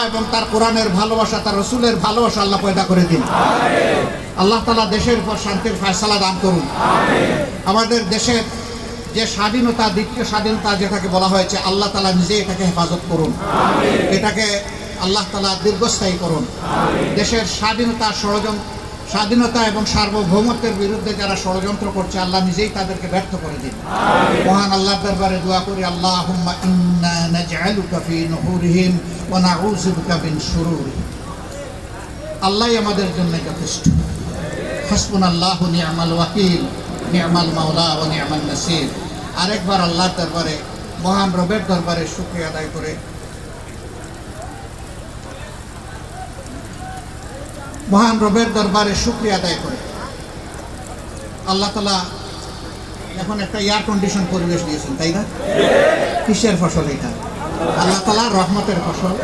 এবং তার কোরআনের ভালোবাসা, তার রসুলের ভালোবাসা আল্লাহ পয়দা করে দিন। আল্লাহ তাআলা দেশের উপর শান্তির ফয়সালা দান করুন। আমাদের দেশের যে স্বাধীনতা, দ্বিতীয় স্বাধীনতা যেটাকে বলা হয়েছে, আল্লাহ তাআলা নিজে এটাকে হেফাজত করুন, এটাকে আল্লাহ তাআলা দীর্ঘস্থায়ী করুন। দেশের স্বাধীনতা এবং সার্বভৌমত্বের বিরুদ্ধে যারা ষড়যন্ত্র করছে, আল্লাহ নিজেই তাদেরকে ব্যর্থ করে দিন। মহান আল্লাহর দরবারে দোয়া করি, আল্লাহুম্মা ইন্না নাজআলুকা ফি নুহুরিহিম ওয়া নাউযু বিকা মিন শুরুরিহিম। আল্লাহই আমাদের জন্য যথেষ্ট। হাসবুনাল্লাহু নি'মাল ওয়াকিল, নি'মাল মাওলা ওয়া নি'মান নাসির। আরেকবার আল্লাহর দরবারে, মহান রবের দরবারে শুকরিয়া আদায় করে, মহান রবের দরবারে শুকরিয়া আদায় করে আল্লাহ তাআলা এখন একটা এয়ার কন্ডিশন পরিবেশ দিয়েছেন, তাই না? কিসের ফসল এটা? আল্লাহ তাআলার রহমতের ফসল।